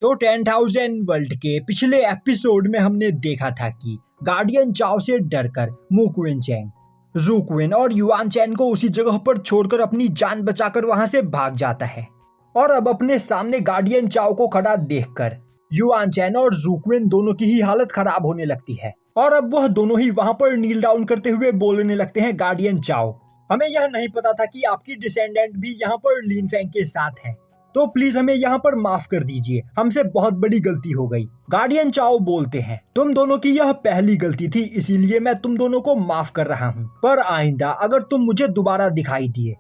तो 10,000 वर्ल्ड के पिछले एपिसोड में हमने देखा था कि गार्डियन चाओ से डरकर मू क्विनचेंग, जू क्विन और युआन चैन को उसी जगह पर छोड़कर अपनी जान बचाकर वहां से भाग जाता है। और अब अपने सामने गार्डियन चाओ को खड़ा देखकर युआन चैन और जू क्विन दोनों की ही हालत खराब होने लगती है और अब वह दोनों ही वहां पर नील डाउन करते हुए बोलने लगते हैं, गार्डियन चाओ, हमें यह नहीं पता था कि आपकी डिसेंडेंट भी यहाँ पर लिन फेंग के साथ है, तो प्लीज हमें यहाँ पर माफ कर दीजिए, हमसे बहुत बड़ी गलती हो गई। गार्डियन चाओ बोलते हैं, तुम दोनों की यह पहली गलती थी, इसीलिए मैं तुम दोनों को माफ कर रहा हूँ, पर आइंदा अगर तुम मुझे दोबारा दिखाई दिए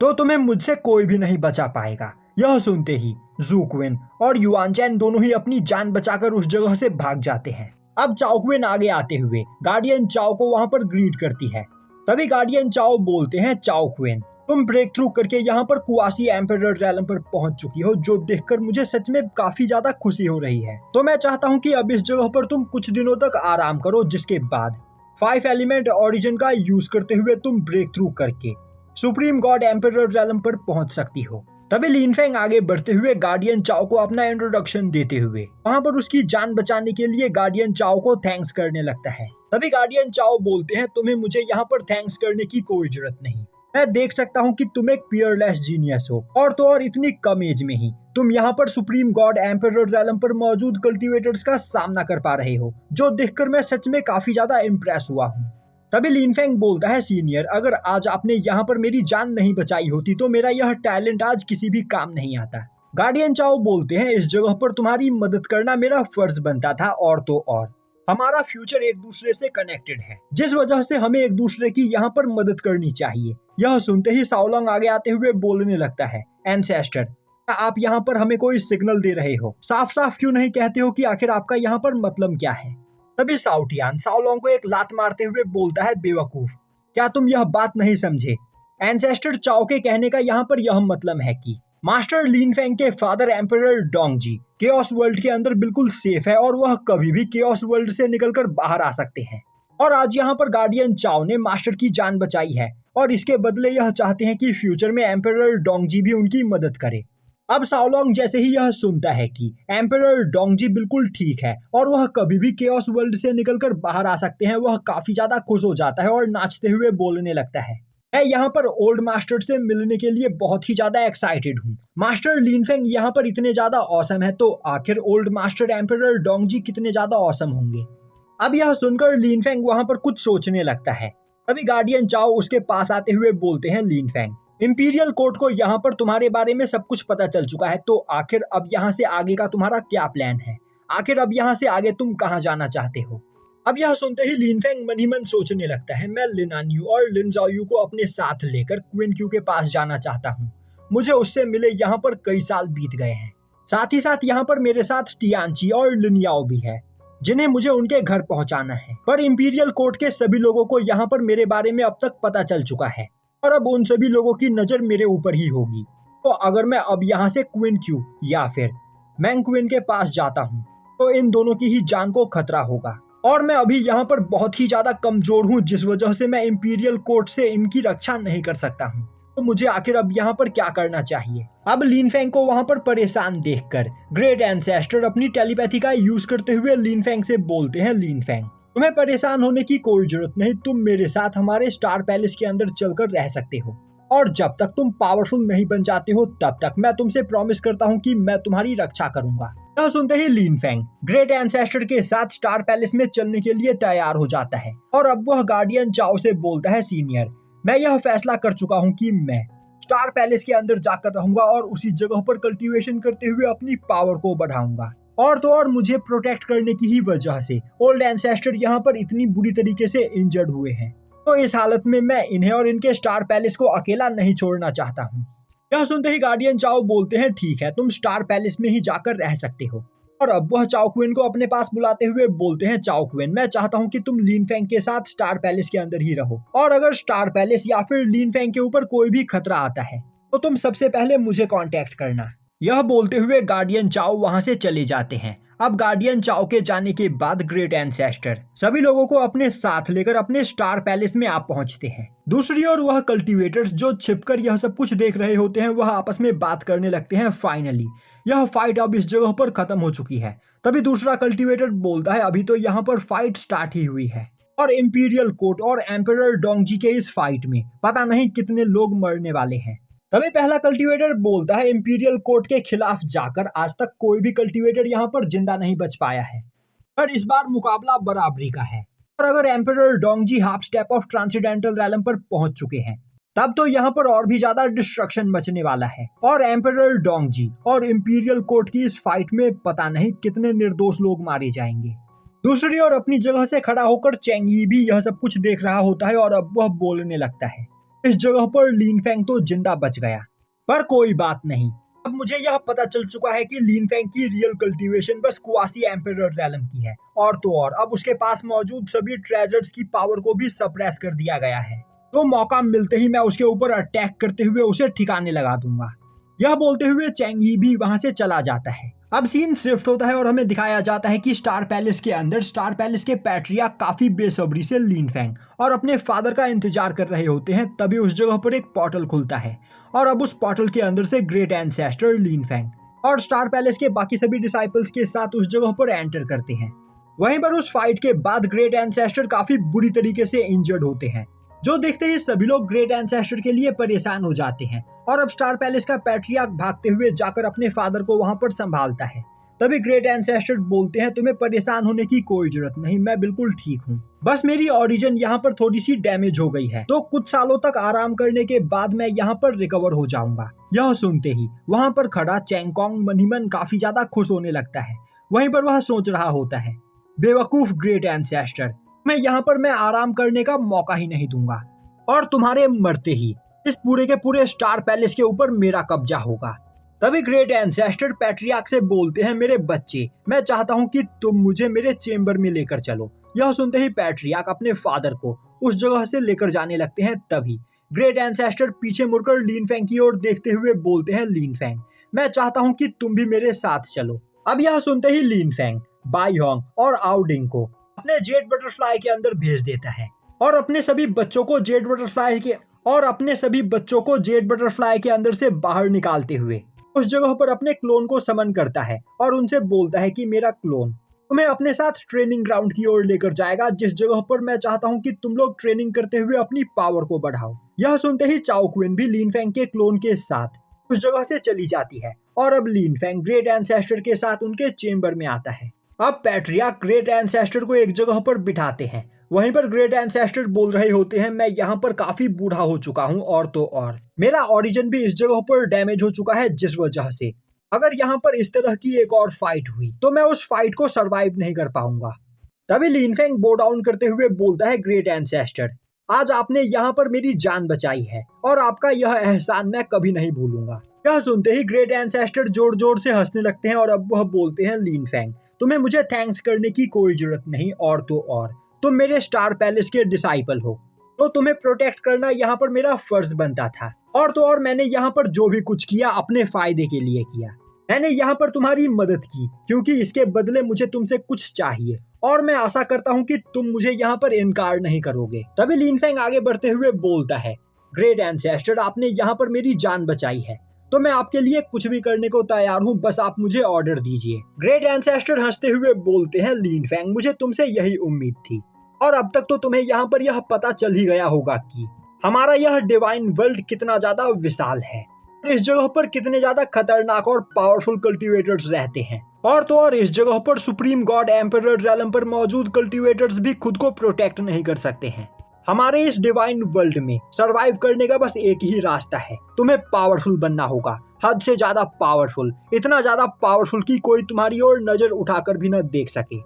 तो तुम्हें मुझसे कोई भी नहीं बचा पाएगा। यह सुनते ही जू क्विन और युआन चैन दोनों ही अपनी जान बचाकर उस जगह से भाग जाते हैं। अब चाओ क्विन आगे आते हुए गार्डियन चाओ को वहां पर ग्रीट करती है। तभी गार्डियन चाओ बोलते हैं, चाओ क्विन, तुम ब्रेक थ्रू करके यहाँ पर कुआसी एम्परर रैलम पर पहुंच चुकी हो, जो देखकर मुझे सच में काफी ज्यादा खुशी हो रही है। तो मैं चाहता हूँ कि अब इस जगह पर तुम कुछ दिनों तक आराम करो, जिसके बाद 5 एलिमेंट ओरिजिन का यूज करते हुए तुम ब्रेक थ्रू करके सुप्रीम गॉड एम्परर रैलम पर पहुंच सकती हो। तभी लिन फेंग आगे बढ़ते हुए गार्डियन चाओ को अपना इंट्रोडक्शन देते हुए वहां पर उसकी जान बचाने के लिए गार्डियन चाओ को थैंक्स करने लगता है। तभी गार्डियन चाओ बोलते हैं, तुम्हें मुझे यहाँ पर थैंक्स करने की कोई जरूरत नहीं, मैं देख सकता हूँ कि तुम एक पियरलेस जीनियस हो, और तो और इतनी कम एज में ही तुम यहाँ पर सुप्रीम गॉड एम्परर रैलम पर मौजूद कल्टीवेटर्स का सामना कर पा रहे हो, जो देखकर मैं सच में काफी ज्यादा इम्प्रेस हुआ हूँ। तभी लिन फेंग बोलता है, सीनियर, अगर आज आपने यहाँ पर मेरी जान नहीं बचाई होती तो मेरा यह टैलेंट आज किसी भी काम नहीं आता। गार्डियन चाओ बोलते हैं, इस जगह पर तुम्हारी मदद करना मेरा फर्ज बनता था, और तो और हमारा फ्यूचर एक दूसरे से कनेक्टेड है, जिस वजह से हमें एक दूसरे की यहाँ पर मदद करनी चाहिए। यह सुनते ही शाओलोंग आगे आते हुए बोलने लगता है, एंसेस्टर, आप यहाँ पर हमें कोई सिग्नल दे रहे हो, साफ साफ क्यों नहीं कहते हो कि आखिर आपका यहाँ पर मतलब क्या है। तभी शाओटियान शाओलोंग को एक लात मारते हुए बोलता है, बेवकूफ, क्या तुम यह बात नहीं समझे? एंसेस्टर चाओ के कहने का यहाँ पर यह मतलब है कि मास्टर लिन फेंग के फादर एम्परर डोंगजी केओस वर्ल्ड के अंदर बिल्कुल सेफ है और वह कभी भी केओस वर्ल्ड से निकलकर बाहर आ सकते हैं। और आज यहाँ पर गार्डियन चाओ ने मास्टर की जान बचाई है और इसके बदले यह चाहते हैं कि फ्यूचर में एम्परर डोंगजी भी उनकी मदद करे। अब शाओलोंग जैसे ही यह सुनता है कि एम्परर डोंगजी बिल्कुल ठीक है और वह कभी भी केओस वर्ल्ड से निकलकर बाहर आ सकते हैं, वह काफी ज्यादा खुश हो जाता है और नाचते हुए बोलने लगता है, मैं यहाँ पर ओल्ड मास्टर से मिलने के लिए बहुत ही ज्यादा एक्साइटेड हूँ। मास्टर लिन फेंग यहाँ पर इतने ज्यादा ऑसम है, तो आखिर ओल्ड मास्टर एम्परर डोंगजी कितने ज्यादा ऑसम होंगे। अब यह सुनकर लिन फेंग वहां पर कुछ सोचने लगता है। तभी गार्डियन चाओ उसके पास आते हुए बोलते हैं, लिन फेंग, इंपीरियल कोर्ट को यहाँ पर तुम्हारे बारे में सब कुछ पता चल चुका है, तो आखिर अब यहाँ से आगे का तुम्हारा क्या प्लान है? आखिर अब यहाँ से आगे तुम कहाँ जाना चाहते हो? अब यह सुनते ही लिन फेंग मन ही मन सोचने लगता है, मैं लिन आन्यू और लिन जाओयू को अपने साथ लेकर क्वीन क्यू के पास जाना चाहता हूँ। मुझे उससे मिले यहाँ पर कई साल बीत गए हैं, साथ ही साथ यहाँ पर मेरे साथ टियानची और लिन याओ भी है, जिन्हें मुझे उनके घर पहुँचाना है। पर इंपीरियल कोर्ट के सभी लोगों को यहाँ पर मेरे बारे में अब तक पता चल चुका है और अब उन सभी लोगों की नजर मेरे ऊपर ही होगी। तो अगर मैं अब यहाँ से क्वीन क्यू या फिर मैंग क्वीन के पास जाता हूँ तो इन दोनों की ही जान को खतरा होगा, और मैं अभी यहाँ पर बहुत ही ज्यादा कमजोर हूँ, जिस वजह से मैं इंपीरियल कोर्ट से इनकी रक्षा नहीं कर सकता हूँ। तो मुझे आखिर अब यहाँ पर क्या करना चाहिए? अब लिन फेंग को वहाँ पर परेशान देखकर ग्रेट एंसेस्टर अपनी टेलीपैथी का यूज करते हुए लिन फेंग से बोलते हैं, लिन फेंग, तुम्हें परेशान होने की कोई जरूरत नहीं, तुम मेरे साथ हमारे स्टार पैलेस के अंदर चलकर रह सकते हो, और जब तक तुम पावरफुल नहीं बन जाते हो तब तक मैं तुमसे प्रॉमिस करता हूँ कि मैं तुम्हारी रक्षा करूंगा। यह सुनते ही लिन फेंग ग्रेट एंसेस्टर के साथ स्टार पैलेस में चलने के लिए तैयार हो जाता है और अब वह गार्डियन चाओ से बोलता है, सीनियर, मैं यह फैसला कर चुका हूँ कि मैं स्टार पैलेस के अंदर जाकर रहूंगा और उसी जगह पर कल्टीवेशन करते हुए अपनी पावर को बढ़ाऊंगा, और तो और मुझे प्रोटेक्ट करने की ही वजह से ओल्ड एंसेस्टर यहाँ पर इतनी बुरी तरीके से इंजर्ड हुए हैं, तो इस हालत में मैं इन्हें और इनके स्टार पैलेस को अकेला नहीं छोड़ना चाहता हूँ। यह सुनते ही गार्डियन चाओ बोलते हैं, ठीक है, तुम स्टार पैलेस में ही जाकर रह सकते हो, और अब वह चाओ क्वीन को अपने पास बुलाते हुए बोलते हैं, चाओ क्वीन, मैं चाहता हूँ कि तुम लिन फेंग के साथ स्टार पैलेस के अंदर ही रहो, और अगर स्टार पैलेस या फिर लिन फेंग के ऊपर कोई भी खतरा आता है तो तुम सबसे पहले मुझे कांटेक्ट करना। यह बोलते हुए गार्डियन चाओ वहां से चले जाते हैं। अब गार्डियन चाओ के जाने के बाद ग्रेट एंसेस्टर सभी लोगों को अपने साथ लेकर अपने स्टार पैलेस में आप पहुंचते हैं। दूसरी ओर वह कल्टीवेटर्स जो छिपकर यह सब कुछ देख रहे होते हैं वह आपस में बात करने लगते हैं। फाइनली यह फाइट अब इस जगह पर खत्म हो चुकी है। तभी दूसरा कल्टीवेटर बोलता है अभी तो यहाँ पर फाइट स्टार्ट ही हुई है और इंपीरियल कोर्ट और एम्परर डोंगजी के इस फाइट में पता नहीं कितने लोग मरने वाले हैं। तभी पहला कल्टीवेटर बोलता है इंपीरियल कोर्ट के खिलाफ जाकर आज तक कोई भी कल्टीवेटर यहाँ पर जिंदा नहीं बच पाया है, पर इस बार मुकाबला बराबरी का है। और अगर emperor Dongji half step of transcendental realm पर पहुंच चुके हैं तब तो यहाँ पर और भी ज्यादा डिस्ट्रक्शन मचने वाला है और एम्परर डोंगजी और इंपीरियल कोर्ट की इस फाइट में पता नहीं कितने निर्दोष लोग मारे जाएंगे। दूसरी ओर अपनी जगह से खड़ा होकर चेंग यी भी यह सब कुछ देख रहा होता है और अब वह बोलने लगता है इस जगह पर लिन फेंग तो जिंदा बच गया, पर कोई बात नहीं। अब मुझे यह पता चल चुका है कि लिन फेंग की रियल कल्टीवेशन बस क्वासी एम्परर रैलम की है और तो और अब उसके पास मौजूद सभी ट्रेजर्स की पावर को भी सप्रेस कर दिया गया है। तो मौका मिलते ही मैं उसके ऊपर अटैक करते हुए उसे ठिकाने लगा दूंगा। यह बोलते हुए चेंग यी भी वहां से चला जाता है। अब सीन शिफ्ट होता है और हमें दिखाया जाता है कि स्टार पैलेस के अंदर स्टार पैलेस के पैट्रियार्क काफी बेसब्री से लिन फेंग और अपने फादर का इंतजार कर रहे होते हैं। तभी उस जगह पर एक पोर्टल खुलता है और अब उस पोर्टल के अंदर से ग्रेट एंसेस्टर लिन फेंग और स्टार पैलेस के बाकी सभी डिसाइपल्स के साथ उस जगह पर एंटर करते हैं। वहीं पर उस फाइट के बाद ग्रेट एंसेस्टर काफी बुरी तरीके से इंजर्ड होते हैं, जो देखते ही सभी लोग ग्रेट एंसेस्टर के लिए परेशान हो जाते हैं और अब स्टार पैलेस का पैट्रियार्क भागते हुए जाकर अपने फादर को वहां पर संभालता है। तभी ग्रेट एंसेस्टर बोलते हैं तुम्हें परेशान होने की कोई जरूरत नहीं, मैं बिल्कुल ठीक हूँ, बस मेरी ओरिजिन यहाँ पर थोड़ी सी डैमेज हो गई है तो कुछ सालों तक आराम करने के बाद मैं यहाँ पर रिकवर हो जाऊंगा। यह सुनते ही वहाँ पर खड़ा चैंगकोंग मनीमन काफी ज्यादा खुश होने लगता है। वहीं पर वह सोच रहा होता है बेवकूफ ग्रेट एंसेस्टर, मैं आराम करने का मौका ही नहीं दूंगा और तुम्हारे मरते ही इस पूरे के पूरे स्टार पैलेस के ऊपर मेरा कब्जा होगा। तभी ग्रेट एंसेस्टर पैट्रियार्क से बोलते हैं मेरे बच्चे, मैं चाहता हूं कि तुम मुझे मेरे चेंबर में लेकर चलो। यह सुनते ही पैट्रियार्क अपने फादर को उस जगह से लेकर जाने लगते हैं। तभी ग्रेट एंसेस्टर पीछे मुड़कर लिन फेंग की ओर देखते हुए बोलते हैं लिन फेंग, मैं चाहता हूं कि तुम भी मेरे साथ चलो। अब यह सुनते ही लिन फेंग बाई होंग और आउडिंग को अपने जेड बटरफ्लाई के अंदर भेज देता है और अपने सभी बच्चों को जेड बटरफ्लाई के अंदर से बाहर निकालते हुए उस जगह पर अपने क्लोन को समन करता है और उनसे बोलता है कि मेरा क्लोन तुम्हें अपने साथ ट्रेनिंग ग्राउंड की ओर लेकर जाएगा, जिस जगह पर मैं चाहता हूं कि तुम लोग ट्रेनिंग करते हुए अपनी पावर को बढ़ाओ। यह सुनते ही चाओ क्विन भी लिन फेंग के क्लोन के साथ उस जगह से चली जाती है और अब लिन फेंग ग्रेट एंसेस्टर के साथ उनके चेंबर में आता है। अब पैट्रियार्क ग्रेट एंसेस्टर को एक जगह पर बिठाते हैं। वहीं पर ग्रेट एंसेस्टर बोल रहे होते हैं मैं यहाँ पर काफी बूढ़ा हो चुका हूँ और तो और मेरा ओरिजिन भी इस जगह पर डैमेज हो चुका है, जिस वजह से अगर यहाँ पर इस तरह की एक और फाइट हुई तो मैं उस फाइट को सरवाइव नहीं कर पाऊंगा। तभी लिन फेंग बो डाउन करते हुए बोलता है ग्रेट एंसेस्टर, आज आपने यहाँ पर मेरी जान बचाई है और आपका यह एहसान मैं कभी नहीं भूलूंगा। यह सुनते ही ग्रेट एंसेस्टर जोर जोर से हंसने लगते हैं और अब वह बोलते हैं लिन फेंग, तुम्हें मुझे थैंक्स करने की कोई जरूरत नहीं और तो और तुम मेरे स्टार पैलेस के डिसाइपल हो तो तुम्हें प्रोटेक्ट करना यहाँ पर मेरा फर्ज बनता था और तो और मैंने यहाँ पर जो भी कुछ किया अपने फायदे के लिए किया। मैंने यहाँ पर तुम्हारी मदद की क्योंकि इसके बदले मुझे तुमसे कुछ चाहिए और मैं आशा करता हूँ कि तुम मुझे यहाँ पर इनकार नहीं करोगे। तभी लिन फेंग आगे बढ़ते हुए बोलता है ग्रेट एंसेस्टर, आपने यहाँ पर मेरी जान बचाई है तो मैं आपके लिए कुछ भी करने को तैयार हूँ, बस आप मुझे ऑर्डर दीजिए। ग्रेट एंसेस्टर हंसते हुए बोलते हैं लिन फेंग, मुझे तुमसे यही उम्मीद थी और अब तक तो तुम्हें यहाँ पर यह पता चल ही गया होगा कि हमारा यह डिवाइन वर्ल्ड कितना ज्यादा विशाल है, इस जगह पर कितने ज्यादा खतरनाक और पावरफुल कल्टीवेटर्स रहते हैं और तो और इस जगह पर सुप्रीम गॉड एम्परर रैलम पर मौजूद कल्टीवेटर्स भी खुद को प्रोटेक्ट नहीं कर सकते हैं। हमारे इस डिवाइन वर्ल्ड में सरवाइव करने का बस एक ही रास्ता है, तुम्हें पावरफुल बनना होगा, हद से ज्यादा पावरफुल, इतना ज्यादा पावरफुल कि कोई तुम्हारी ओर नजर उठाकर भी न देख सके।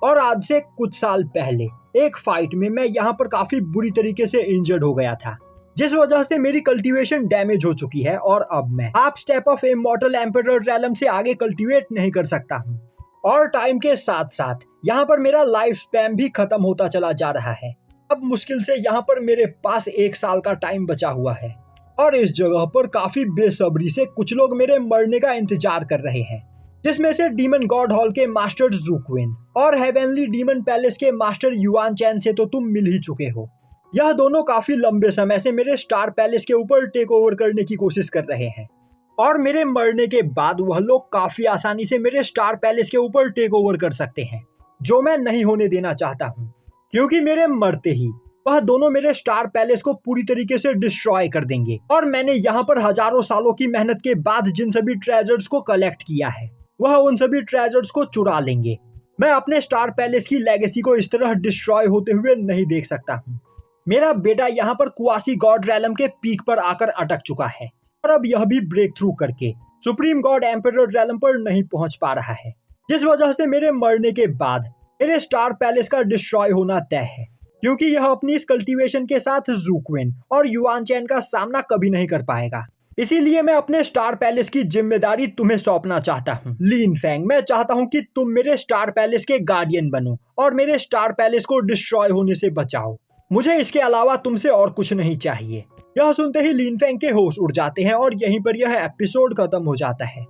और आज से कुछ साल पहले एक फाइट में मैं यहाँ पर काफी बुरी तरीके से इंजर्ड हो गया था, जिस वजह से मेरी कल्टीवेशन डैमेज हो चुकी है और अब मैं half step of immortal emperor realm से आगे कल्टीवेट नहीं कर सकता हूँ और टाइम के साथ साथ यहाँ पर मेरा लाइफ स्पैन भी खत्म होता चला जा रहा है। अब मुश्किल से यहाँ पर मेरे पास 1 साल का टाइम बचा हुआ है और इस जगह पर काफी बेसब्री से कुछ लोग मेरे मरने का इंतजार कर रहे हैं। जिसमें से डीमन गॉड हॉल के मास्टर ज़ुक्विन और हेवनली डीमन पैलेस के मास्टर युआन चैन से तो तुम मिल ही चुके हो। यह दोनों काफी लंबे समय से मेरे स्टार पैलेस के ऊपर टेक ओवर करने की कोशिश कर रहे हैं और मेरे मरने के बाद वह लोग काफी आसानी से मेरे स्टार पैलेस के ऊपर टेक ओवर कर सकते हैं, जो मैं नहीं होने देना चाहता हूँ, क्योंकि मेरे मरते ही वह दोनों मेरे स्टार पैलेस को पूरी तरीके से डिस्ट्रॉय कर देंगे और मैंने यहाँ पर हजारों सालों की मेहनत के बाद जिन सभी ट्रेजर्स को कलेक्ट किया है वह उन सभी ट्रेजर्स को चुरा लेंगे। मैं अपने स्टार पैलेस की लेगेसी को इस तरह डिस्ट्रॉय होते हुए नहीं देख सकता हूँ। मेरा बेटा यहाँ पर कुआसी गॉड रैलम के पीक पर आकर अटक चुका है और अब यह भी ब्रेक थ्रू करके सुप्रीम गॉड एम्परर रैलम पर नहीं पहुंच पा रहा है, जिस वजह से मेरे मरने के बाद मेरे स्टार पैलेस का डिस्ट्रॉय होना तय है, क्योंकि यह अपनी इस कल्टीवेशन के साथ ज़ुक्विन और युआन चैन का सामना कभी नहीं कर पाएगा। इसीलिए मैं अपने स्टार पैलेस की जिम्मेदारी तुम्हें सौंपना चाहता हूँ। लीन फैंग, मैं चाहता हूँ कि तुम मेरे स्टार पैलेस के गार्डियन बनो और मेरे स्टार पैलेस को डिस्ट्रॉय होने से बचाओ। मुझे इसके अलावा तुमसे और कुछ नहीं चाहिए। यह सुनते ही लीन फैंग के होश उड़ जाते हैं और यहीं पर यह एपिसोड खत्म हो जाता है।